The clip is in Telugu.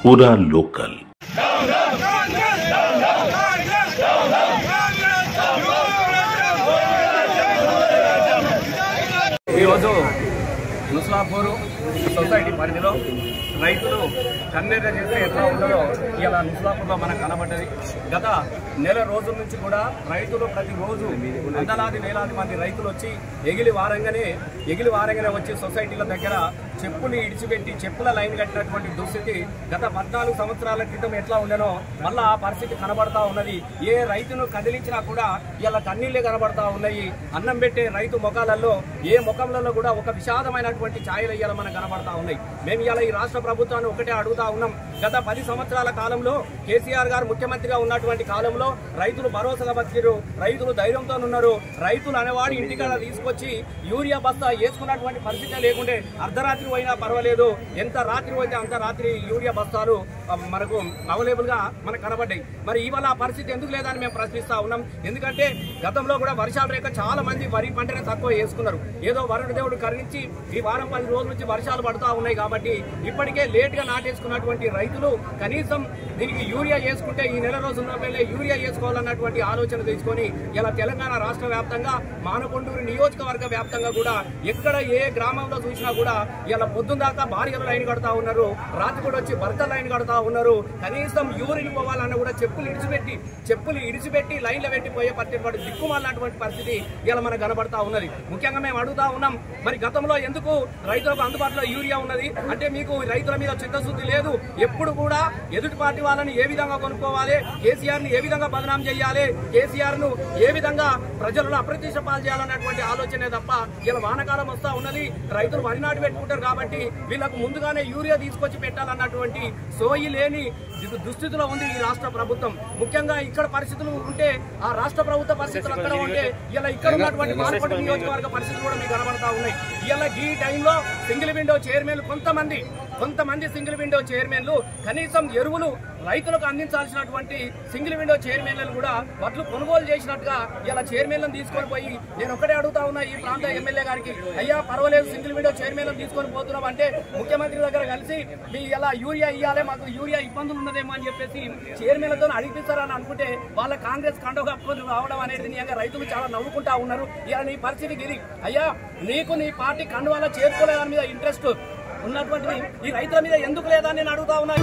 पूरा लोकल। నుస్లాపూర్ సొసైటీ పరిధిలో రైతులు కన్నెర చేస్తే ఎట్లా ఉంటుందో ఇలా నుస్లాపూర్లో మనకు కనబడ్డది. గత నెల రోజుల నుంచి కూడా రైతులు ప్రతిరోజు వందలాది వేలాది మంది రైతులు వచ్చి ఎగిలి వారంగానే వచ్చి సొసైటీల దగ్గర చెప్పులు ఇడిచిపెట్టి చెప్పుల లైన్ కట్టినటువంటి దుస్థితి గత 14 సంవత్సరాల క్రితం ఎట్లా ఉండేనో మళ్ళా ఆ పరిస్థితి కనబడతా ఉన్నది. ఏ రైతును కదిలించినా కూడా ఇలా కన్నీళ్లే కనబడతా ఉన్నాయి. అన్నం పెట్టే రైతు ముఖాలలో ఏ ముఖంలో కూడా ఒక విషాదమైనటువంటి ఛాయలు ఇవాళ మనకు కనబడతా ఉన్నాయి. మేము ఇవాళ ఈ రాష్ట్ర ప్రభుత్వాన్ని ఒకటే అడుగుతా ఉన్నాం. గత 10 సంవత్సరాల కాలంలో కేసీఆర్ గారు ముఖ్యమంత్రిగా ఉన్నటువంటి కాలంలో రైతులు భరోసాగా బతికిరు, రైతులు ధైర్యంతో ఉన్నారు. రైతులు అనేవాడు ఇంటికాడ తీసుకొచ్చి యూరియా బస్తా వేసుకున్నటువంటి పరిస్థితి లేకుంటే అర్ధరాత్రి అయినా పర్వాలేదు, ఎంత రాత్రి అయితే అంత రాత్రి యూరియా బస్తాలు మనకు అవైలబుల్ గా మనకు కనబడ్డాయి. మరి ఇవాళ ఆ పరిస్థితి ఎందుకు లేదని మేము ప్రశ్నిస్తా ఉన్నాం. ఎందుకంటే గతంలో కూడా వర్షాలు రేక చాలా మంది వరి పంటనే తక్కువ వేసుకున్నారు. ఏదో వరుణ దేవుడు కరుణించి ఈ వారం 10 రోజుల నుంచి వర్షాలు పడుతూ ఉన్నాయి కాబట్టి ఇప్పటికే లేట్ గా నాటేసుకున్నటువంటి రైతులు కనీసం దీనికి యూరియా వేసుకుంటే ఈ నెల రోజుల్లో యూరియా వేసుకోవాలన్నటువంటి ఆలోచన తీసుకొని ఇలా తెలంగాణ రాష్ట్ర వ్యాప్తంగా మానకొండూరు నియోజకవర్గ వ్యాప్తంగా కూడా ఎక్కడ ఏ గ్రామంలో చూసినా కూడా ఇలా పొద్దున్న దాకా భార్యలు లైన్ కడతా ఉన్నారు, రాత్రి కూడా వచ్చి భర్త లైన్ కడతా ఉన్నారు. కనీసం యూరిన్ పోవాలన్నా కూడా చెప్పులు ఇడిచిపెట్టి లైన్లో పెట్టిపోయే పట్టేటువంటి దిక్కుమాలినటువంటి పరిస్థితి ఇలా మనకు కనబడతా ఉన్నది. ముఖ్యంగా మేము అడుగుతా ఉన్నాం, మరి గతంలో ఎందుకు రైతులకు అందుబాటులో యూరియా ఉన్నది అంటే మీకు రైతుల మీద చిత్తశుద్ధి లేదు. ఎప్పుడు కూడా ఎదుటి పార్టీ వాళ్ళని ఏ విధంగా కొనుక్కోవాలి, కేసీఆర్ ని ఏ విధంగా బదనాం చేయాలి, కేసీఆర్ ను ఏ విధంగా ప్రజలను అప్రతిష్ట పాలు చేయాలన్నటువంటి ఆలోచనే తప్ప ఇలా వానకాలం వస్తా ఉన్నది, రైతులు వరి నాటి పెట్టుకుంటారు కాబట్టి వీళ్ళకు ముందుగానే యూరియా తీసుకొచ్చి పెట్టాలన్నటువంటి సోయి లేని దుస్థితిలో ఉంది ఈ రాష్ట్ర ప్రభుత్వం. ముఖ్యంగా ఇక్కడ పరిస్థితులు ఉంటే ఆ రాష్ట్ర ప్రభుత్వ పరిస్థితులు అక్కడ ఉంటే ఇలా ఇక్కడ ఉన్నటువంటి మానకొండ నియోజకవర్గ పరిస్థితులు కూడా మీకు కనబడతా ఉన్నాయి. ఇలా ఈ టైంలో సింగిల్ విండో చైర్మన్లు కొంతమంది సింగిల్ విండో చైర్మన్లు కనీసం ఎరువులు రైతులకు అందించాల్సినటువంటి సింగిల్ విండో చైర్మన్లను కూడా వడ్లు కొనుగోలు చేసినట్టుగా ఇలా చైర్మన్లను తీసుకొని పోయి నేను ఒకటే అడుగుతా ఉన్నా ఈ ప్రాంత ఎమ్మెల్యే గారికి, అయ్యా పర్వాలేదు సింగిల్ విండో చైర్మన్లను తీసుకొని పోతున్నాం అంటే ముఖ్యమంత్రి దగ్గర కలిసి మీ ఇలా యూరియా ఇవ్వాలి, మాకు యూరియా ఇబ్బందులు ఉన్నదేమో అని చెప్పేసి చైర్మన్లతో అడిగిస్తారని అనుకుంటే వాళ్ళ కాంగ్రెస్ కండవ కప్పుకొని రావడం అనేది నిజంగా రైతులు చాలా నవ్వుకుంటా ఉన్నారు. ఇలా నీ పరిస్థితికి ఇది అయ్యా, నీకు నీ పార్టీ కండువాల చేరుకోలేదని మీద ఇంట్రెస్ట్ ఉన్నటువంటి ఈ రైతుల మీద ఎందుకు లేదని నేను అడుగుతా ఉన్నా.